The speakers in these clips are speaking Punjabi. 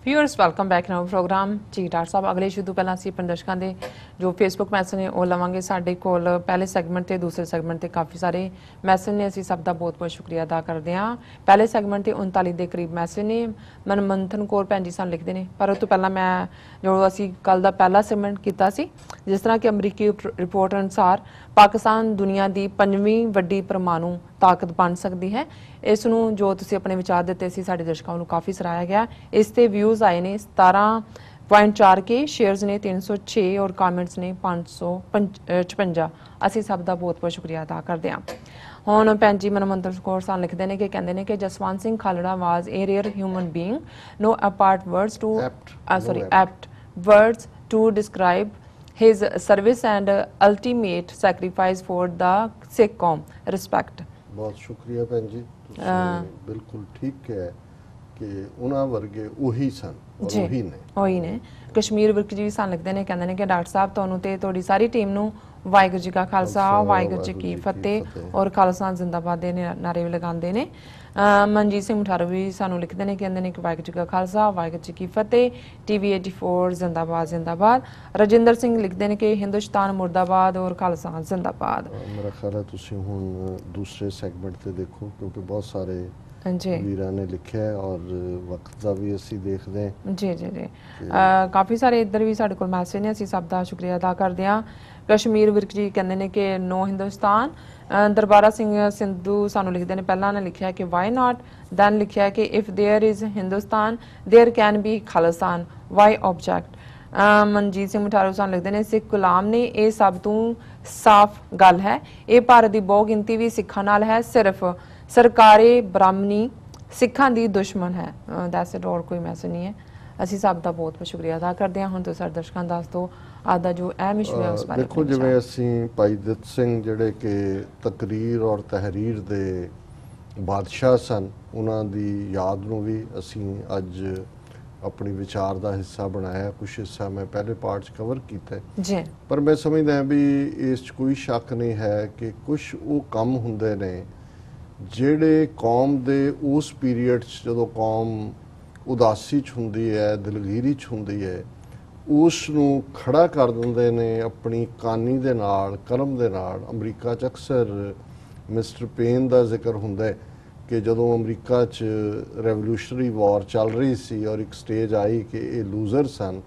Viewers welcome back now program जी डॉक्टर साहब अगले इशू तो पहला ਅਸੀਂ ਆਪਣੇ ਦਰਸ਼ਕਾਂ ਦੇ ਜੋ ਫੇਸਬੁੱਕ ਮੈਸੇਜ ਨੇ ਉਹ ਲਵਾਂਗੇ। ਸਾਡੇ ਕੋਲ ਪਹਿਲੇ ਸੈਗਮੈਂਟ ਤੇ ਦੂਸਰੇ ਸੈਗਮੈਂਟ ਤੇ ਕਾਫੀ ਸਾਰੇ ਮੈਸੇਜ ਨੇ, ਅਸੀਂ ਸਭ ਦਾ ਬਹੁਤ ਬਹੁਤ ਸ਼ੁਕਰੀਆ ਅਦਾ ਕਰਦੇ ਹਾਂ। ਪਹਿਲੇ ਸੈਗਮੈਂਟ ਤੇ 39 ਦੇ ਕਰੀਬ ਮੈਸੇਜ ਨੇ। ਮਨਮੰਥਨ ਕੌਰ ਭੈਣ ਜੀ ਸਾਨੂੰ ਲਿਖਦੇ ਨੇ, ਪਰ ਉਹ ਤੋਂ ਪਹਿਲਾਂ ਮੈਂ ਜੋ ਅਸੀਂ ਕੱਲ ਦਾ ਪਹਿਲਾ ਸੈਗਮੈਂਟ ਕੀਤਾ ਸੀ, ਜਿਸ ਤਰ੍ਹਾਂ ਕਿ ਅਮਰੀਕੀ ਰਿਪੋਰਟ ਅਨੁਸਾਰ ਪਾਕਿਸਤਾਨ ਦੁਨੀਆ ਦੀ 5ਵੀਂ ਵੱਡੀ ਪਰਮਾਣੂ ਤਾਕਤ ਬਣ ਸਕਦੀ ਹੈ। ਇਸ ਨੂੰ ਜੋ ਤੁਸੀਂ ਆਪਣੇ ਵਿਚਾਰ ਦਿੱਤੇ ਸੀ ਸਾਡੇ ਦਰਸ਼ਕਾਂ ਨੂੰ ਕਾਫੀ ਸਰਾਹਿਆ ਗਿਆ। ਇਸ ਤੇ ਵਿਊਜ਼ ਆਏ ਨੇ 17.4 ਕੇ, ਸ਼ੇਅਰਸ ਨੇ 306 ਔਰ ਕਮੈਂਟਸ ਨੇ 555। ਅਸੀਂ ਸਭ ਦਾ ਬਹੁਤ ਬਹੁਤ ਸ਼ੁਕਰੀਆ ਅਦਾ ਕਰਦੇ ਹਾਂ। ਹੁਣ ਭੈਣ ਜੀ ਮਨਮੰਦਰ ਕੌਰ ਸਾਨੂੰ ਲਿਖਦੇ ਨੇ ਕਿ ਕਹਿੰਦੇ ਨੇ ਕਿ Jaswant Singh Khalra was a rare human being, no apart words to apt words to describe his service and ultimate sacrifice for the Sikh qawm. Respect. बहुत शुक्रिया भैन जी, बिल्कुल ठीक है कि उन्हां वर्गे ਉਹੀ ਸਨ ਔਰ ਉਹੀ ਨੇ। ਕਸ਼ਮੀਰ ਵਿਰਕ ਜੀ ਸਾਨੂੰ ਲਿਖਦੇ ਨੇ, ਕਹਿੰਦੇ ਨੇ ਕਿ ਡਾਕਟਰ ਸਾਹਿਬ ਤੁਹਾਨੂੰ ਤੇ ਤੁਹਾਡੀ ਸਾਰੀ ਟੀਮ ਨੂੰ ਵਾਹਿਗੁਰੂ ਜੀ ਕਾ ਖਾਲਸਾ ਵਾਹਿਗੁਰੂ ਜੀ ਕੀ ਫਤਿਹ ਔਰ ਖਾਲਸਾ ਜ਼ਿੰਦਾਬਾਦ ਦੇ ਨਾਰੇ ਵੀ ਲਗਾਉਂਦੇ ਨੇ। ਮਨਜੀਤ ਸਿੰਘ ਮਠਾਰੂ ਵੀ ਸਾਨੂੰ ਲਿਖਦੇ ਨੇ, ਕਹਿੰਦੇ ਨੇ ਕਿ ਵਾਹਿਗੁਰੂ ਜੀ ਕਾ ਖਾਲਸਾ ਵਾਹਿਗੁਰੂ ਜੀ ਕੀ ਫਤਿਹ, TV 84 ਜ਼ਿੰਦਾਬਾਦ ਜ਼ਿੰਦਾਬਾਦ। ਰਜਿੰਦਰ ਸਿੰਘ ਲਿਖਦੇ ਨੇ ਕਿ ਹਿੰਦੁਸਤਾਨ ਮੁਰਦਾਬਾਦ ਔਰ ਖਾਲਸਾ ਜ਼ਿੰਦਾਬਾਦ। ਮੇਰਾ ਖਿਆਲ ਹੈ ਤੁਸੀਂ ਹੁਣ ਦੂਸਰੇ ਸੈਗਮੈਂਟ ਤੇ ਦੇਖੋ, ਕਿਉਂਕਿ ਬਹੁਤ ਸਾਰੇ ਵੀਰਾਂ ਨੇ ਲਿਖਿਆ ਔਰ ਵਕਤ ਦਾ ਵੀ ਅਸੀਂ ਦੇਖਦੇ ਹਾਂ। ਜੀ ਜੀ ਜੀ ਕਾਫੀ ਸਾਰੇ ਇੱਧਰ ਵੀ ਸਾਡੇ ਕੋਲ ਮੈਸੇਜ ਨੇ, ਅਸੀਂ ਸਭ ਦਾ ਸ਼ੁਕਰੀਆ ਅਦਾ ਕਰਦੇ ਹਾਂ। ਕਸ਼ਮੀਰ ਵਿਰਕ ਜੀ ਕਹਿੰਦੇ ਨੇ ਕਿ ਨੋ ਹਿੰਦੁਸਤਾਨ। ਦਰਬਾਰਾ ਸਿੰਘ ਸਿੰਧੂ ਸਾਨੂੰ ਲਿਖਦੇ ਨੇ, ਪਹਿਲਾਂ ਨੇ ਲਿਖਿਆ ਕਿ ਵਾਈ ਨਾਟ, ਦੈਨ ਲਿਖਿਆ ਕਿ if there is Hindustan there can be Khalistan, why object. Manjit Singh Matharu ਸਾਨੂੰ ਲਿਖਦੇ ਨੇ ਸਿੱਖ ਗੁਲਾਮ ਨੇ, ਇਹ ਸਭ ਤੋਂ ਸਾਫ਼ ਗੱਲ ਹੈ। ਇਹ ਭਾਰਤ ਦੀ ਬਹੁ ਗਿਣਤੀ ਵੀ ਸਿੱਖਾਂ ਨਾਲ ਹੈ, ਸਿਰਫ ਸਰਕਾਰੀ ਬ੍ਰਾਹਮਣੀ ਸਿੱਖਾਂ ਦੀ ਦੁਸ਼ਮਣ ਹੈ। ਦੈਟਸ ਇਟ, ਹੋਰ ਕੋਈ ਮੈਸੇਜ ਨਹੀਂ ਹੈ। ਅਸੀਂ ਸਭ ਦਾ ਬਹੁਤ ਬਹੁਤ ਸ਼ੁਕਰੀਆ ਅਦਾ ਕਰਦੇ ਹਾਂ। ਹੁਣ ਤੁਸੀਂ ਸਾਡੇ ਦਰਸ਼ਕਾਂ ਦੱਸ ਦਿਓ ਅੱਜ ਦਾ ਜੋ ਅਹਿਮ ਇਸ਼ੂ ਹੈ ਉਸ ਬਾਰੇ। ਦੇਖੋ, ਜਿਵੇਂ ਅਸੀਂ ਭਾਈ ਦਿੱਤ ਸਿੰਘ ਜਿਹੜੇ ਕਿ ਤਕਰੀਰ ਔਰ ਤਹਿਰੀਰ ਦੇ ਬਾਦਸ਼ਾਹ ਸਨ, ਉਹਨਾਂ ਦੀ ਯਾਦ ਨੂੰ ਵੀ ਅਸੀਂ ਅੱਜ ਆਪਣੀ ਵਿਚਾਰ ਦਾ ਹਿੱਸਾ ਬਣਾਇਆ। ਕੁਛ ਹਿੱਸਾ ਮੈਂ ਪਹਿਲੇ ਪਾਰਟ 'ਚ ਕਵਰ ਕੀਤਾ ਜੀ, ਪਰ ਮੈਂ ਸਮਝਦਾ ਵੀ ਇਸ 'ਚ ਕੋਈ ਸ਼ੱਕ ਨਹੀਂ ਹੈ ਕਿ ਕੁਛ ਉਹ ਕੰਮ ਹੁੰਦੇ ਨੇ ਜਿਹੜੇ ਕੌਮ ਦੇ ਉਸ ਪੀਰੀਅਡ 'ਚ, ਜਦੋਂ ਕੌਮ ਉਦਾਸੀ 'ਚ ਹੁੰਦੀ ਹੈ, ਦਿਲਗੀਰੀ 'ਚ ਹੁੰਦੀ ਹੈ, ਉਸ ਨੂੰ ਖੜਾ ਕਰ ਦਿੰਦੇ ਨੇ ਆਪਣੀ ਕਾਨੀ ਦੇ ਨਾਲ, ਕਲਮ ਦੇ ਨਾਲ। ਅਮਰੀਕਾ 'ਚ ਅਕਸਰ ਮਿਸਟਰ ਪੇਨ ਦਾ ਜ਼ਿਕਰ ਹੁੰਦਾ ਹੈ ਕਿ ਜਦੋਂ ਅਮਰੀਕਾ 'ਚ ਰੈਵੋਲੂਸ਼ਨਰੀ ਵਾਰ ਚੱਲ ਰਹੀ ਸੀ ਔਰ ਇੱਕ ਸਟੇਜ ਆਈ ਕਿ ਇਹ ਲੂਜ਼ਰ ਸਨ,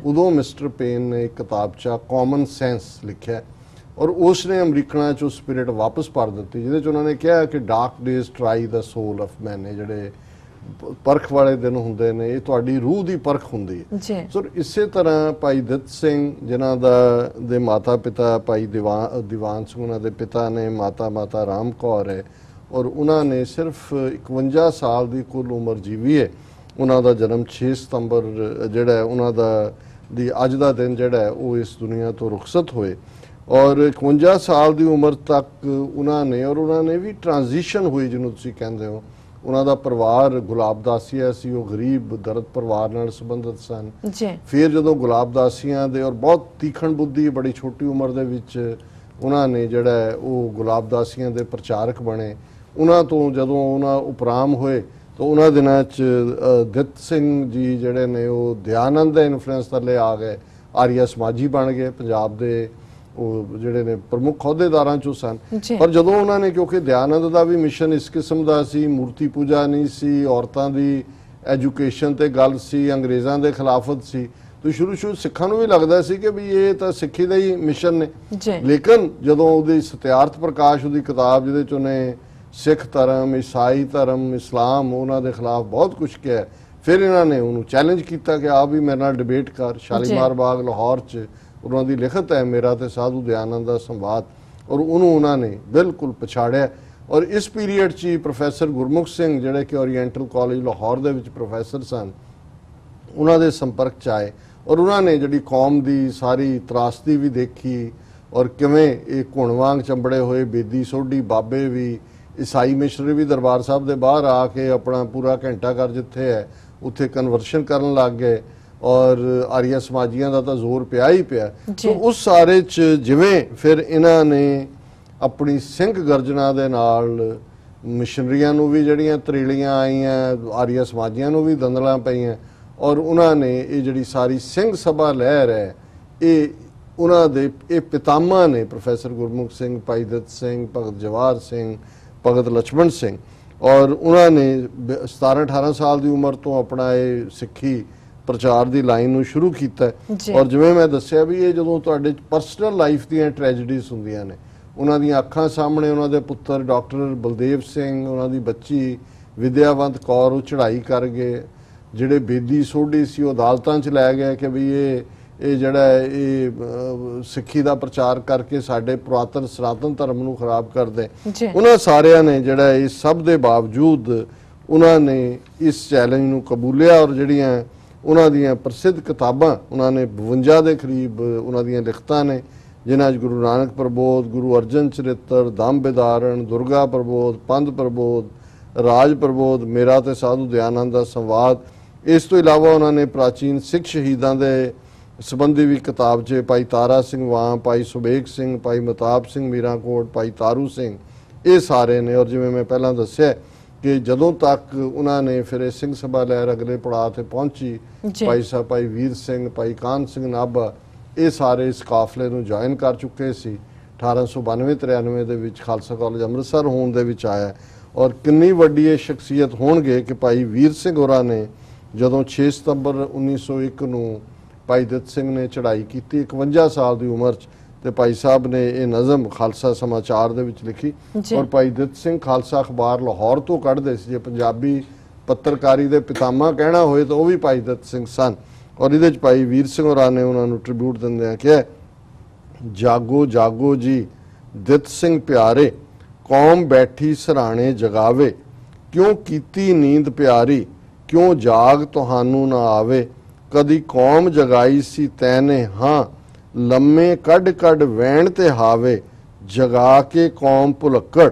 ਉਦੋਂ ਮਿਸਟਰ ਪੇਨ ਨੇ ਇੱਕ ਕਿਤਾਬਚਾ ਕਾਮਨ ਸੈਂਸ ਲਿਖਿਆ ਔਰ ਉਸ ਨੇ ਅਮਰੀਕਨਾਂ 'ਚ ਉਹ ਸਪਿਰਿਟ ਵਾਪਸ ਭਰ ਦਿੱਤੀ, ਜਿਹਦੇ 'ਚ ਉਹਨਾਂ ਨੇ ਕਿਹਾ ਕਿ dark days try the soul of man. ਜਿਹੜੇ ਪਰਖ ਵਾਲੇ ਦਿਨ ਹੁੰਦੇ ਨੇ, ਇਹ ਤੁਹਾਡੀ ਰੂਹ ਦੀ ਪਰਖ ਹੁੰਦੀ ਹੈ। ਸੋ ਇਸੇ ਤਰ੍ਹਾਂ ਭਾਈ ਦਿੱਤ ਸਿੰਘ, ਜਿਨ੍ਹਾਂ ਦੇ ਮਾਤਾ ਪਿਤਾ ਭਾਈ ਦੀਵਾਨ ਸਿੰਘ, ਉਹਨਾਂ ਦੇ ਪਿਤਾ ਨੇ ਮਾਤਾ ਰਾਮ ਕੌਰ ਹੈ ਔਰ ਉਹਨਾਂ ਨੇ ਸਿਰਫ 51 ਸਾਲ ਦੀ ਕੁੱਲ ਉਮਰ ਜੀਵੀ ਹੈ। ਉਹਨਾਂ ਦਾ ਜਨਮ 6 ਸਤੰਬਰ ਜਿਹੜਾ ਹੈ ਉਹਨਾਂ ਦੀ ਅੱਜ ਦਾ ਦਿਨ ਜਿਹੜਾ ਹੈ ਉਹ ਇਸ ਦੁਨੀਆ ਤੋਂ ਰੁਖਸਤ ਹੋਏ ਔਰ 51 ਸਾਲ ਦੀ ਉਮਰ ਤੱਕ ਉਹਨਾਂ ਨੇ ਵੀ ਟ੍ਰਾਂਜੀਸ਼ਨ ਹੋਈ, ਜਿਹਨੂੰ ਤੁਸੀਂ ਕਹਿੰਦੇ ਹੋ। ਉਹਨਾਂ ਦਾ ਪਰਿਵਾਰ ਗੁਲਾਬਦਾਸੀਆ ਸੀ, ਉਹ ਗਰੀਬ ਦਰਦ ਪਰਿਵਾਰ ਨਾਲ ਸੰਬੰਧਿਤ ਸਨ। ਫਿਰ ਜਦੋਂ ਗੁਲਾਬਦਾਸੀਆਂ ਦੇ ਔਰ ਬਹੁਤ ਤੀਖਣ ਬੁੱਧੀ, ਬੜੀ ਛੋਟੀ ਉਮਰ ਦੇ ਵਿੱਚ ਉਹਨਾਂ ਨੇ ਜਿਹੜਾ ਹੈ ਉਹ ਗੁਲਾਬਦਾਸੀਆਂ ਦੇ ਪ੍ਰਚਾਰਕ ਬਣੇ। ਉਹਨਾਂ ਤੋਂ ਜਦੋਂ ਉਹਨਾਂ ਉਪਰਾਮ ਹੋਏ ਤਾਂ ਉਹਨਾਂ ਦਿਨਾਂ 'ਚ ਦਿੱਤ ਸਿੰਘ ਜੀ ਜਿਹੜੇ ਨੇ ਉਹ ਦਿਆਨੰਦ ਦੇ ਇਨਫਲੂਐਂਸ ਥੱਲੇ ਆ ਗਏ, ਆਰੀਆ ਸਮਾਜੀ ਬਣ ਗਏ, ਪੰਜਾਬ ਦੇ ਉਹ ਜਿਹੜੇ ਨੇ ਪ੍ਰਮੁੱਖ ਅਹੁਦੇਦਾਰਾਂ 'ਚੋਂ ਸਨ। ਪਰ ਜਦੋਂ ਉਹਨਾਂ ਨੇ, ਕਿਉਂਕਿ ਦਿਆਨੰਦ ਦਾ ਵੀ ਮਿਸ਼ਨ ਇਸ ਕਿਸਮ ਦਾ ਸੀ, ਮੂਰਤੀ ਪੂਜਾ ਨਹੀਂ ਸੀ, ਔਰਤਾਂ ਦੀ ਐਜੂਕੇਸ਼ਨ ਤੇ ਗੱਲ ਸੀ, ਅੰਗਰੇਜ਼ਾਂ ਦੇ ਖਿਲਾਫਤ ਸੀ, ਤਾਂ ਸ਼ੁਰੂ ਸਿੱਖਾਂ ਨੂੰ ਵੀ ਲੱਗਦਾ ਸੀ ਕਿ ਵੀ ਇਹ ਤਾਂ ਸਿੱਖੀ ਦਾ ਹੀ ਮਿਸ਼ਨ ਨੇ। ਲੇਕਿਨ ਜਦੋਂ ਉਹਦੀ ਸਤਿਆਰਥ ਪ੍ਰਕਾਸ਼, ਉਹਦੀ ਕਿਤਾਬ ਜਿਹਦੇ 'ਚ ਉਹਨੇ ਸਿੱਖ ਧਰਮ, ਈਸਾਈ ਧਰਮ, ਇਸਲਾਮ, ਉਹਨਾਂ ਦੇ ਖਿਲਾਫ ਬਹੁਤ ਕੁਛ ਕਿਹਾ, ਫਿਰ ਇਹਨਾਂ ਨੇ ਉਹਨੂੰ ਚੈਲੰਜ ਕੀਤਾ ਕਿ ਆਪ ਵੀ ਮੇਰੇ ਨਾਲ ਡਿਬੇਟ ਕਰ। ਸ਼ਾਲੀਮਾਰ ਬਾਗ ਲਾਹੌਰ 'ਚ ਉਹਨਾਂ ਦੀ ਲਿਖਤ ਹੈ ਮੇਰਾ ਤੇ ਸਾਧੂ ਦਿਆਨੰਦ ਦਾ ਸੰਵਾਦ, ਔਰ ਉਹਨੂੰ ਉਹਨਾਂ ਨੇ ਬਿਲਕੁਲ ਪਛਾੜਿਆ। ਔਰ ਇਸ ਪੀਰੀਅਡ 'ਚ ਹੀ ਪ੍ਰੋਫੈਸਰ ਗੁਰਮੁਖ ਸਿੰਘ, ਜਿਹੜੇ ਕਿ ਓਰੀਐਂਟਲ ਕਾਲਜ ਲਾਹੌਰ ਦੇ ਵਿੱਚ ਪ੍ਰੋਫੈਸਰ ਸਨ, ਉਹਨਾਂ ਦੇ ਸੰਪਰਕ 'ਚ ਆਏ ਔਰ ਉਹਨਾਂ ਨੇ ਜਿਹੜੀ ਕੌਮ ਦੀ ਸਾਰੀ ਤਰਾਸਦੀ ਵੀ ਦੇਖੀ ਔਰ ਕਿਵੇਂ ਇਹ ਘੁਣ ਵਾਂਗ ਚੰਬੜੇ ਹੋਏ ਬੇਦੀ ਸੋਢੀ ਬਾਬੇ ਵੀ, ਈਸਾਈ ਮਿਸ਼ਨਰੀ ਵੀ ਦਰਬਾਰ ਸਾਹਿਬ ਦੇ ਬਾਹਰ ਆ ਕੇ ਆਪਣਾ ਪੂਰਾ ਘੰਟਾ ਘਰ ਜਿੱਥੇ ਹੈ ਉੱਥੇ ਕਨਵਰਸ਼ਨ ਕਰਨ ਲੱਗ ਗਏ ਔਰ ਆਰੀਆ ਸਮਾਜੀਆਂ ਦਾ ਤਾਂ ਜ਼ੋਰ ਪਿਆ ਹੀ ਪਿਆ। ਸੋ ਉਸ ਸਾਰੇ 'ਚ ਜਿਵੇਂ ਫਿਰ ਇਹਨਾਂ ਨੇ ਆਪਣੀ ਸਿੰਘ ਗਰਜਨਾ ਦੇ ਨਾਲ ਮਿਸ਼ਨਰੀਆਂ ਨੂੰ ਵੀ ਜਿਹੜੀਆਂ ਤਰੇਲੀਆਂ ਆਈਆਂ, ਆਰੀਆ ਸਮਾਜੀਆਂ ਨੂੰ ਵੀ ਦੰਦਲਾਂ ਪਈਆਂ ਔਰ ਉਹਨਾਂ ਨੇ ਇਹ ਜਿਹੜੀ ਸਾਰੀ ਸਿੰਘ ਸਭਾ ਲਹਿਰ ਹੈ ਇਹ ਉਹਨਾਂ ਦੇ ਇਹ ਪਿਤਾਮਾ ਨੇ ਪ੍ਰੋਫੈਸਰ ਗੁਰਮੁਖ ਸਿੰਘ, ਭਾਈ ਦਤ ਸਿੰਘ, ਭਗਤ ਜਵਾਹਰ ਸਿੰਘ, ਭਗਤ ਲਛਮਣ ਸਿੰਘ। ਔਰ ਉਹਨਾਂ ਨੇ 17-18 ਸਾਲ ਦੀ ਉਮਰ ਤੋਂ ਆਪਣਾ ਇਹ ਸਿੱਖੀ ਪ੍ਰਚਾਰ ਦੀ ਲਾਈਨ ਨੂੰ ਸ਼ੁਰੂ ਕੀਤਾ। ਔਰ ਜਿਵੇਂ ਮੈਂ ਦੱਸਿਆ ਵੀ ਇਹ ਜਦੋਂ ਤੁਹਾਡੇ ਪਰਸਨਲ ਲਾਈਫ ਦੀਆਂ ਟ੍ਰੈਜਡੀਜ਼ ਹੁੰਦੀਆਂ ਨੇ, ਉਹਨਾਂ ਦੀਆਂ ਅੱਖਾਂ ਸਾਹਮਣੇ ਉਹਨਾਂ ਦੇ ਪੁੱਤਰ ਡਾਕਟਰ ਬਲਦੇਵ ਸਿੰਘ, ਉਹਨਾਂ ਦੀ ਬੱਚੀ ਵਿਦਿਆਵੰਤ ਕੌਰ ਉਹ ਚੜ੍ਹਾਈ ਕਰ ਗਏ, ਜਿਹੜੇ ਬੇਦੀ ਸੋਢੀ ਸੀ ਉਹ ਅਦਾਲਤਾਂ 'ਚ ਲੈ ਗਏ ਕਿ ਵੀ ਇਹ ਜਿਹੜਾ ਇਹ ਸਿੱਖੀ ਦਾ ਪ੍ਰਚਾਰ ਕਰਕੇ ਸਾਡੇ ਪੁਰਾਤਨ ਸਨਾਤਨ ਧਰਮ ਨੂੰ ਖਰਾਬ ਕਰਦੇ। ਉਹਨਾਂ ਸਾਰਿਆਂ ਨੇ ਜਿਹੜਾ ਇਹ ਸਭ ਦੇ ਬਾਵਜੂਦ ਉਹਨਾਂ ਨੇ ਇਸ ਚੈਲੰਜ ਨੂੰ ਕਬੂਲਿਆ। ਔਰ ਜਿਹੜੀਆਂ ਉਹਨਾਂ ਦੀਆਂ ਪ੍ਰਸਿੱਧ ਕਿਤਾਬਾਂ, ਉਹਨਾਂ ਨੇ 52 ਦੇ ਕਰੀਬ ਉਹਨਾਂ ਦੀਆਂ ਲਿਖਤਾਂ ਨੇ, ਜਿਨ੍ਹਾਂ 'ਚ ਗੁਰੂ ਨਾਨਕ ਪ੍ਰਬੋਧ, ਗੁਰੂ ਅਰਜਨ ਚਰਿੱਤਰ, ਦੰਭ ਬਿਦਾਰਣ, ਦੁਰਗਾ ਪ੍ਰਬੋਧ, ਪੰਧ ਪ੍ਰਬੋਧ, ਰਾਜ ਪ੍ਰਬੋਧ, ਮੇਰਾ ਤੇ ਸਾਧੂ ਦਿਆਨੰਦ ਦਾ ਸੰਵਾਦ। ਇਸ ਤੋਂ ਇਲਾਵਾ ਉਹਨਾਂ ਨੇ ਪ੍ਰਾਚੀਨ ਸਿੱਖ ਸ਼ਹੀਦਾਂ ਦੇ ਸੰਬੰਧੀ ਵੀ ਕਿਤਾਬ 'ਚ ਭਾਈ ਤਾਰਾ ਸਿੰਘ ਵਾਂ, ਭਾਈ ਸੁਬੇਗ ਸਿੰਘ, ਭਾਈ ਮਤਾਬ ਸਿੰਘ ਮੀਰਾਂਕੋਟ, ਭਾਈ ਤਾਰੂ ਸਿੰਘ, ਇਹ ਸਾਰੇ ਨੇ। ਔਰ ਜਿਵੇਂ ਮੈਂ ਪਹਿਲਾਂ ਦੱਸਿਆ ਕਿ ਜਦੋਂ ਤੱਕ ਉਹਨਾਂ ਨੇ ਫਿਰ ਇਹ ਸਿੰਘ ਸਭਾ ਲਹਿਰ ਅਗਲੇ ਪੜਾਅ ਤੇ ਪਹੁੰਚੀ, ਭਾਈ ਸਾਹਿਬ ਭਾਈ ਵੀਰ ਸਿੰਘ, ਭਾਈ ਕਾਹਨ ਸਿੰਘ ਨਾਭਾ, ਇਹ ਸਾਰੇ ਇਸ ਕਾਫਲੇ ਨੂੰ ਜੁਆਇਨ ਕਰ ਚੁੱਕੇ ਸੀ। 1892-93 ਦੇ ਵਿੱਚ ਖਾਲਸਾ ਕਾਲਜ ਅੰਮ੍ਰਿਤਸਰ ਹੋਣ ਦੇ ਵਿੱਚ ਆਇਆ। ਔਰ ਕਿੰਨੀ ਵੱਡੀ ਇਹ ਸ਼ਖਸੀਅਤ ਹੋਣਗੇ ਕਿ ਭਾਈ ਵੀਰ ਸਿੰਘ ਹੋਰਾਂ ਨੇ ਜਦੋਂ 6 ਸਤੰਬਰ 1901 ਨੂੰ ਭਾਈ ਦਤ ਸਿੰਘ ਨੇ ਚੜ੍ਹਾਈ ਕੀਤੀ 51 ਸਾਲ ਦੀ ਉਮਰ 'ਚ, ਤੇ ਭਾਈ ਸਾਹਿਬ ਨੇ ਇਹ ਨਜ਼ਮ ਖਾਲਸਾ ਸਮਾਚਾਰ ਦੇ ਵਿੱਚ ਲਿਖੀ। ਔਰ ਭਾਈ ਦਤ ਸਿੰਘ ਖਾਲਸਾ ਅਖਬਾਰ ਲਾਹੌਰ ਤੋਂ ਕੱਢਦੇ ਸੀ। ਜੇ ਪੰਜਾਬੀ ਪੱਤਰਕਾਰੀ ਦੇ ਪਿਤਾਮਾ ਕਹਿਣਾ ਹੋਏ ਤਾਂ ਉਹ ਵੀ ਭਾਈ ਦਤ ਸਿੰਘ ਸਨ। ਔਰ ਇਹਦੇ 'ਚ ਭਾਈ ਵੀਰ ਸਿੰਘ ਹੋਰਾਂ ਨੇ ਉਹਨਾਂ ਨੂੰ ਟ੍ਰਿਬਿਊਟ ਦਿੰਦਿਆਂ ਕਿਹਾ, ਜਾਗੋ ਜਾਗੋ ਜੀ ਦਤ ਸਿੰਘ ਪਿਆਰੇ, ਕੌਮ ਬੈਠੀ ਸਰਾਣੇ ਜਗਾਵੇ, ਕਿਉਂ ਕੀਤੀ ਨੀਂਦ ਪਿਆਰੀ, ਕਿਉਂ ਜਾਗ ਤੁਹਾਨੂੰ ਨਾ ਆਵੇ, ਕਦੀ ਕੌਮ ਜਗਾਈ ਸੀ ਤੈਨੇ ਹਾਂ, ਲੰਮੇ ਕੱਢ ਕੱਢ ਵੈਣ ਤੇ ਹਾਵੇ, ਜਗਾ ਕੇ ਕੌਮ ਭੁਲੱਕੜ,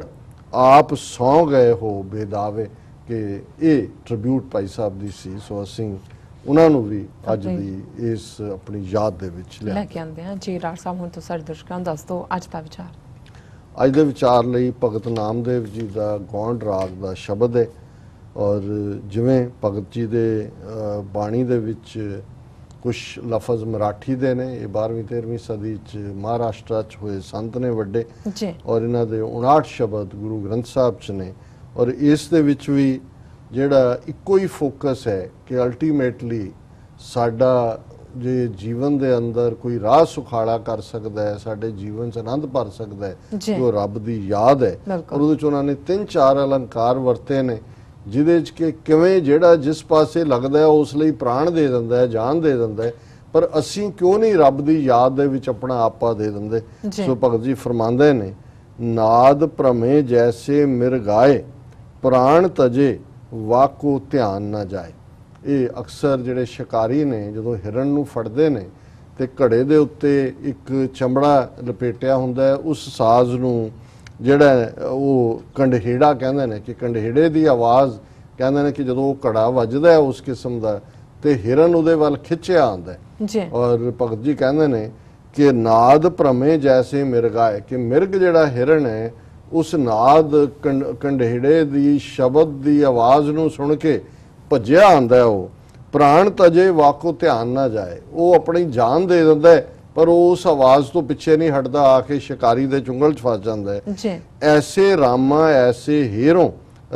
ਆਪ ਸੌਂ ਗਏ ਹੋ ਬੇਦਾਵੇ। ਕਿ ਇਹ ਟ੍ਰਿਬਿਊਟ ਭਾਈ ਸਾਹਿਬ ਦੀ ਸੀ। ਸੋ ਅਸੀਂ ਉਹਨਾਂ ਨੂੰ ਵੀ ਅੱਜ ਦੀ ਇਸ ਆਪਣੀ ਯਾਦ ਦੇ ਵਿੱਚ ਲੈ ਕੇ ਆਉਂਦੇ ਹਾਂ। ਜੀ ਰਾਜ ਸਾਹਿਬ, ਹੁਣ ਤੁਸੀਂ ਦਰਸ਼ਕਾਂ ਨੂੰ ਦੱਸ ਦਿਓ ਅੱਜ ਦਾ ਵਿਚਾਰ। ਅੱਜ ਦੇ ਵਿਚਾਰ ਲਈ ਭਗਤ ਨਾਮਦੇਵ ਜੀ ਦਾ ਗੌਂਡ ਰਾਗ ਦਾ ਸ਼ਬਦ ਹੈ। ਔਰ ਜਿਵੇਂ ਭਗਤ ਜੀ ਦੇ ਬਾਣੀ ਦੇ ਵਿੱਚ ਕੁਝ ਲਫ਼ਜ਼ ਮਰਾਠੀ ਦੇ ਨੇ, ਇਹ 12ਵੀਂ 13ਵੀਂ ਸਦੀ 'ਚ ਮਹਾਰਾਸ਼ਟਰ 'ਚ ਹੋਏ ਸੰਤ ਨੇ ਵੱਡੇ, ਔਰ ਇਹਨਾਂ ਦੇ 59 ਸ਼ਬਦ ਗੁਰੂ ਗ੍ਰੰਥ ਸਾਹਿਬ 'ਚ ਨੇ। ਔਰ ਇਸ ਦੇ ਵਿੱਚ ਵੀ ਜਿਹੜਾ ਇੱਕੋ ਹੀ ਫੋਕਸ ਹੈ ਕਿ ਅਲਟੀਮੇਟਲੀ ਸਾਡਾ ਜੇ ਜੀਵਨ ਦੇ ਅੰਦਰ ਕੋਈ ਰਾਹ ਸੁਖਾਲਾ ਕਰ ਸਕਦਾ ਹੈ, ਸਾਡੇ ਜੀਵਨ 'ਚ ਆਨੰਦ ਭਰ ਸਕਦਾ ਹੈ, ਉਹ ਰੱਬ ਦੀ ਯਾਦ ਹੈ। ਔਰ ਉਹਦੇ 'ਚ ਉਹਨਾਂ ਨੇ 3-4 ਅਲੰਕਾਰ ਵਰਤੇ ਨੇ, ਜਿਹਦੇ 'ਚ ਕਿ ਕਿਵੇਂ ਜਿਹੜਾ ਜਿਸ ਪਾਸੇ ਲੱਗਦਾ ਹੈ ਉਸ ਲਈ ਪ੍ਰਾਣ ਦੇ ਦਿੰਦਾ ਹੈ, ਜਾਨ ਦੇ ਦਿੰਦਾ ਹੈ, ਪਰ ਅਸੀਂ ਕਿਉਂ ਨਹੀਂ ਰੱਬ ਦੀ ਯਾਦ ਦੇ ਵਿੱਚ ਆਪਣਾ ਆਪਾ ਦੇ ਦਿੰਦੇ। ਸੋ ਭਗਤ ਜੀ ਫਰਮਾਉਂਦੇ ਨੇ, ਨਾਦ ਭ੍ਰਮੇ ਜੈਸੇ ਮਿਰਗਾਏ, ਪ੍ਰਾਣ ਤਜੇ ਵਾਕੋ ਧਿਆਨ ਨਾ ਜਾਏ। ਇਹ ਅਕਸਰ ਜਿਹੜੇ ਸ਼ਿਕਾਰੀ ਨੇ ਜਦੋਂ ਹਿਰਨ ਨੂੰ ਫੜਦੇ ਨੇ ਤੇ ਘੜੇ ਦੇ ਉੱਤੇ ਇੱਕ ਚਮੜਾ ਲਪੇਟਿਆ ਹੁੰਦਾ ਹੈ, ਉਸ ਸਾਜ਼ ਨੂੰ ਜਿਹੜਾ ਉਹ ਕੰਢੇੜਾ ਕਹਿੰਦੇ ਨੇ, ਕਿ ਕੰਢੇੜੇ ਦੀ ਆਵਾਜ਼ ਕਹਿੰਦੇ ਨੇ ਕਿ ਜਦੋਂ ਉਹ ਘੜਾ ਵੱਜਦਾ ਹੈ ਉਸ ਕਿਸਮ ਦਾ, ਤੇ ਹਿਰਨ ਉਹਦੇ ਵੱਲ ਖਿੱਚਿਆ ਆਉਂਦਾ ਹੈ। ਔਰ ਭਗਤ ਜੀ ਕਹਿੰਦੇ ਨੇ ਕਿ ਨਾਦ ਭ੍ਰਮੇ ਜੈਸੇ ਮਿਰਗਾਏ, ਕਿ ਮਿਰਗ ਜਿਹੜਾ ਹਿਰਨ ਹੈ ਉਸ ਨਾਦ ਕੰਢੇੜੇ ਦੀ ਸ਼ਬਦ ਦੀ ਆਵਾਜ਼ ਨੂੰ ਸੁਣ ਕੇ ਭੱਜਿਆ ਆਉਂਦਾ, ਉਹ ਪ੍ਰਾਣ ਤਜੇ ਵਾਕੋ ਧਿਆਨ ਨਾ ਜਾਏ, ਉਹ ਆਪਣੀ ਜਾਨ ਦੇ ਦਿੰਦਾ ਹੈ ਪਰ ਉਸ ਆਵਾਜ਼ ਤੋਂ ਪਿੱਛੇ ਨਹੀਂ ਹਟਦਾ, ਆ ਕੇ ਸ਼ਿਕਾਰੀ ਦੇ ਚੁੰਗਲ 'ਚ ਫਸ ਜਾਂਦਾ ਹੈ। ਐਸੇ ਰਾਮਾ ਐਸੇ ਹੀਰੋਂ,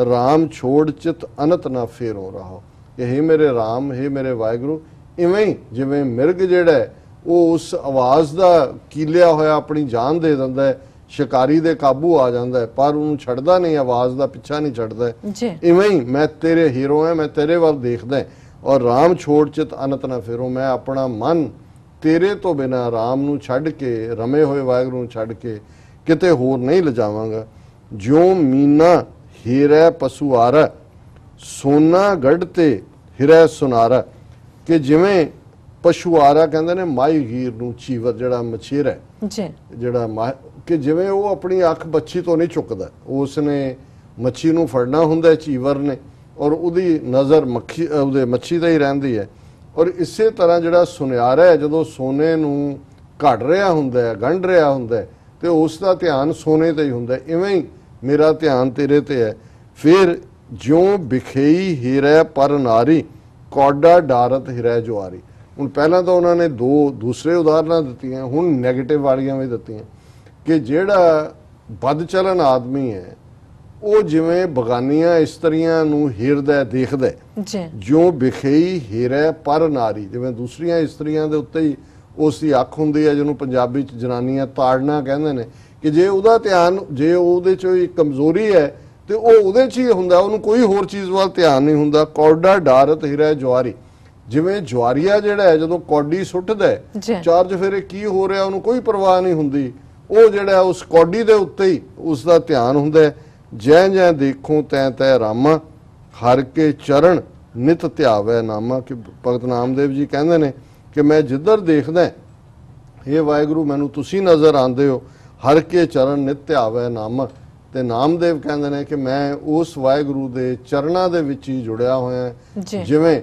ਰਾਮ ਛੋੜ ਚਿਤ ਅਨਤ ਨਾ ਫੇਰੋਂ ਰਹੋ। ਇਹ ਮੇਰੇ ਰਾਮ, ਹੈ ਮੇਰੇ ਵਾਹਿਗੁਰੂ, ਇਵੇਂ ਹੀ ਜਿਵੇਂ ਮਿਰਗ ਜਿਹੜਾ ਉਹ ਉਸ ਆਵਾਜ਼ ਦਾ ਕੀਲਿਆ ਹੋਇਆ ਆਪਣੀ ਜਾਨ ਦੇ ਦਿੰਦਾ ਹੈ, ਸ਼ਿਕਾਰੀ ਦੇ ਕਾਬੂ ਆ ਜਾਂਦਾ ਹੈ, ਪਰ ਉਹਨੂੰ ਛੱਡਦਾ ਨਹੀਂ, ਆਵਾਜ਼ ਦਾ ਪਿੱਛਾ ਨਹੀਂ ਛੱਡਦਾ। ਇਵੇਂ ਹੀ ਮੈਂ ਤੇਰੇ ਹੀਰੋ ਹਾਂ, ਮੈਂ ਤੇਰੇ ਵੱਲ ਦੇਖਦਾ, ਔਰ ਰਾਮ ਛੋੜ ਚਿਤ ਅਨਤ ਨਾ ਫੇਰੋਂ, ਮੈਂ ਆਪਣਾ ਮਨ ਤੇਰੇ ਤੋਂ ਬਿਨਾਂ ਰਾਮ ਨੂੰ ਛੱਡ ਕੇ, ਰਮੇ ਹੋਏ ਵਾਹਿਗੁਰੂ ਨੂੰ ਛੱਡ ਕੇ ਕਿਤੇ ਹੋਰ ਨਹੀਂ ਲਿਜਾਵਾਂਗਾ। ਜਿਉਂ ਮੀਨਾ ਹੀਰੇ ਪਸੁਆਰਾ, ਸੋਨਾ ਗੜ ਤੇ ਹੀਰੇ ਸੁਨਾਰਾ, ਕਿ ਜਿਵੇਂ ਪਸ਼ੂਆਰਾ ਕਹਿੰਦੇ ਨੇ ਮਾਈ ਹੀਰ ਨੂੰ, ਚੀਵਰ ਜਿਹੜਾ ਮਛੇਰਾ ਹੈ ਜਿਹੜਾ, ਕਿ ਜਿਵੇਂ ਉਹ ਆਪਣੀ ਅੱਖ ਮੱਛੀ ਤੋਂ ਨਹੀਂ ਚੁੱਕਦਾ, ਉਸ ਨੇ ਮੱਛੀ ਨੂੰ ਫੜਨਾ ਹੁੰਦਾ ਚੀਵਰ ਨੇ, ਔਰ ਉਹਦੀ ਨਜ਼ਰ ਉਹਦੇ ਮੱਛੀ ਤੇ ਹੀ ਰਹਿੰਦੀ ਹੈ। ਔਰ ਇਸੇ ਤਰ੍ਹਾਂ ਜਿਹੜਾ ਸੁਨਿਆਰਾ ਹੈ ਜਦੋਂ ਸੋਨੇ ਨੂੰ ਘੜ ਰਿਹਾ ਹੁੰਦਾ ਹੈ, ਗੰਢ ਰਿਹਾ ਹੁੰਦਾ ਹੈ, ਤੇ ਉਸ ਦਾ ਧਿਆਨ ਸੋਨੇ ਤੇ ਹੀ ਹੁੰਦਾ, ਇਵੇਂ ਹੀ ਮੇਰਾ ਧਿਆਨ ਤੇਰੇ ਤੇ ਹੈ। ਫਿਰ ਜਿਉਂ ਬਿਖੇਈ ਹੀਰੇ ਪਰ ਨਾਰੀ, ਕੌਡਾ ਡਾਰਤ ਹਿਰੈ ਜੁਆਰੀ। ਹੁਣ ਪਹਿਲਾਂ ਤਾਂ ਉਹਨਾਂ ਨੇ ਦੋ ਦੂਸਰੇ ਉਦਾਹਰਨਾਂ ਦਿੱਤੀਆਂ, ਹੁਣ ਨੈਗੇਟਿਵ ਵਾਲੀਆਂ ਵੀ ਦਿੱਤੀਆਂ ਕਿ ਜਿਹੜਾ ਵੱਧ ਚਲਨ ਆਦਮੀ ਹੈ ਉਹ ਜਿਵੇਂ ਬਗਾਨੀਆਂ ਇਸਤਰੀਆਂ ਨੂੰ ਹੀਰਦਾ ਦੇਖਦਾ ਜੀ, ਜਿਉਂ ਵਿਖੇਈ ਹੀਰੈ ਪਰ ਨਾਰੀ, ਜਿਵੇਂ ਦੂਸਰੀਆਂ ਇਸਤਰੀਆਂ ਦੇ ਉੱਤੇ ਹੀ ਉਸ ਦੀ ਅੱਖ ਹੁੰਦੀ ਹੈ, ਜਿਹਨੂੰ ਪੰਜਾਬੀ ਚ ਜਨਾਨੀਆਂ ਤਾੜਨਾ ਕਹਿੰਦੇ ਨੇ, ਕਿ ਜੇ ਉਹਦਾ ਧਿਆਨ, ਜੇ ਉਹਦੇ ਚ ਇੱਕ ਕਮਜ਼ੋਰੀ ਹੈ ਤੇ ਉਹ ਉਹਦੇ ਚ ਹੀ ਹੁੰਦਾ, ਉਹਨੂੰ ਕੋਈ ਹੋਰ ਚੀਜ਼ ਵੱਲ ਧਿਆਨ ਨਹੀਂ ਹੁੰਦਾ। ਕੌਡਾ ਡਾਰਤ ਹਿਰੈ ਜੁਆਰੀ, ਜਿਵੇਂ ਜੁਆਰੀਆ ਜਿਹੜਾ ਹੈ ਜਦੋਂ ਕੌਡੀ ਸੁੱਟਦਾ ਹੈ ਚਾਰ ਚੁਫੇਰੇ ਕੀ ਹੋ ਰਿਹਾ ਉਹਨੂੰ ਕੋਈ ਪਰਵਾਹ ਨਹੀਂ ਹੁੰਦੀ, ਉਹ ਜਿਹੜਾ ਉਸ ਕੌਡੀ ਦੇ ਉੱਤੇ ਹੀ ਉਸ ਦਾ ਧਿਆਨ ਹੁੰਦਾ ਹੈ। ਜੈ ਜੈ ਦੇਖੋ ਤੈ ਤੈ ਰਾਮਾ, ਹਰ ਕੇ ਚਰਨ ਨਿਤ ਧਿਆਵੈ ਨਾਮਾ। ਕਿ ਭਗਤ ਨਾਮਦੇਵ ਜੀ ਕਹਿੰਦੇ ਨੇ ਕਿ ਮੈਂ ਜਿੱਧਰ ਦੇਖਦਾ, ਇਹ ਵਾਹਿਗੁਰੂ ਮੈਨੂੰ ਤੁਸੀਂ ਨਜ਼ਰ ਆਉਂਦੇ ਹੋ, ਹਰ ਕੇ ਚਰਨ ਨਿਤ ਧਿਆਵੈ ਨਾਮਾ। ਤੇ ਨਾਮਦੇਵ ਕਹਿੰਦੇ ਨੇ ਕਿ ਮੈਂ ਉਸ ਵਾਹਿਗੁਰੂ ਦੇ ਚਰਨਾਂ ਦੇ ਵਿੱਚ ਹੀ ਜੁੜਿਆ ਹੋਇਆ, ਜਿਵੇਂ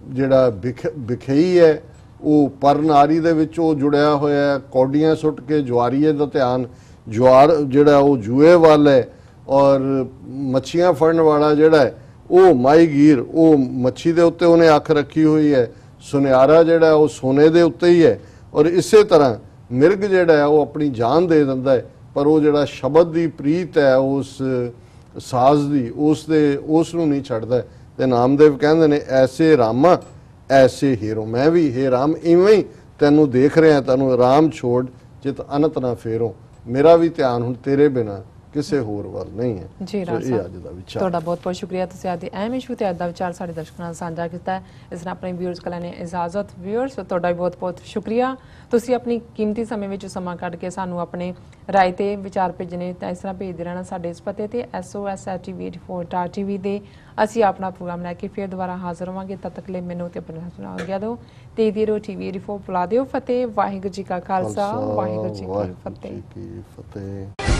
ਜਿਹੜਾ ਵਿਖੇਈ ਹੈ ਉਹ ਪਰ ਨਾਰੀ ਦੇ ਵਿੱਚ ਉਹ ਜੁੜਿਆ ਹੋਇਆ, ਕੌਡੀਆਂ ਸੁੱਟ ਕੇ ਜੁਆਰੀਏ ਦਾ ਧਿਆਨ, ਜੁਆਰ ਜਿਹੜਾ ਉਹ ਜੂਏ ਵੱਲ ਹੈ, ਔਰ ਮੱਛੀਆਂ ਫੜਨ ਵਾਲਾ ਜਿਹੜਾ ਹੈ ਉਹ ਮਾਹੀਗੀਰ, ਉਹ ਮੱਛੀ ਦੇ ਉੱਤੇ ਉਹਨੇ ਅੱਖ ਰੱਖੀ ਹੋਈ ਹੈ, ਸੁਨਿਆਰਾ ਜਿਹੜਾ ਉਹ ਸੋਨੇ ਦੇ ਉੱਤੇ ਹੀ ਹੈ। ਔਰ ਇਸੇ ਤਰ੍ਹਾਂ ਮਿਰਗ ਜਿਹੜਾ ਹੈ ਉਹ ਆਪਣੀ ਜਾਨ ਦੇ ਦਿੰਦਾ ਹੈ, ਪਰ ਉਹ ਜਿਹੜਾ ਸ਼ਬਦ ਦੀ ਪ੍ਰੀਤ ਹੈ ਉਸ ਸਾਜ਼ ਦੀ, ਉਸ ਨੂੰ ਨਹੀਂ ਛੱਡਦਾ। ਤੇ ਨਾਮਦੇਵ ਕਹਿੰਦੇ ਨੇ ਐਸੇ ਰਾਮਾ ਐਸੇ ਹੀਰੋ, ਮੈਂ ਵੀ ਹੇ ਰਾਮ ਇਵੇਂ ਹੀ ਤੈਨੂੰ ਦੇਖ ਰਿਹਾ, ਤੈਨੂੰ ਰਾਮ ਛੋੜ ਜਿਤ ਅਨੰਤ ਨਾ ਫੇਰੋ, ਮੇਰਾ ਵੀ ਧਿਆਨ ਹੁਣ ਤੇਰੇ ਬਿਨਾ ਕਿਸੇ ਹੋਰ ਵੱਲ ਨਹੀਂ ਹੈ। ਜੀ ਰਾਜ ਇਹ ਅੱਜ ਦਾ ਵਿਚਾਰ। ਤੁਹਾਡਾ ਬਹੁਤ ਬਹੁਤ ਸ਼ੁਕਰੀਆ, ਤੁਸੀਂ ਅੱਜ ਦੇ ਅਹਿਮ ਇਸ਼ੂ ਤੇ ਅੱਜ ਦਾ ਵਿਚਾਰ ਸਾਡੇ ਦਰਸ਼ਕਾਂ ਨਾਲ ਸਾਂਝਾ ਕੀਤਾ। ਇਸ ਨਾਲ ਆਪਣੇ ਵਿਊਅਰਸ ਕੋਲ ਨੇ ਇਜਾਜ਼ਤ। ਵਿਊਅਰਸ ਤੁਹਾਡਾ ਵੀ ਬਹੁਤ ਬਹੁਤ ਸ਼ੁਕਰੀਆ, ਤੁਸੀਂ ਆਪਣੀ ਕੀਮਤੀ ਸਮੇਂ ਵਿੱਚ ਸਮਾਂ ਕੱਢ ਕੇ ਸਾਨੂੰ ਆਪਣੇ ਰਾਏ ਤੇ ਵਿਚਾਰ ਭੇਜਣੇ, ਤਾਂ ਇਸ ਤਰ੍ਹਾਂ ਭੇਜਦੇ ਰਹਿਣਾ ਸਾਡੇ ਇਸ ਪਤੇ ਤੇ SOS@tv84.tv ਦੇ। ਅਸੀਂ ਆਪਣਾ ਪ੍ਰੋਗਰਾਮ ਲੈ ਕੇ ਫਿਰ ਦੁਬਾਰਾ ਹਾਜ਼ਰ ਹੋਵਾਂਗੇ। ਤਦ ਤੱਕ ਲਈ ਮੈਨੂੰ ਤੇ ਆਪਣੇ ਨਾਲ ਆਗਿਆ ਦਿਓ ਤੇ TV84 ਬੁਲਾ ਦਿਓ। ਫਤਿਹ। ਵਾਹਿਗੁਰੂ ਜੀ ਕਾ ਖਾਲਸਾ, ਵਾਹਿਗੁਰੂ ਜੀ ਕੀ ਫਤਿਹ।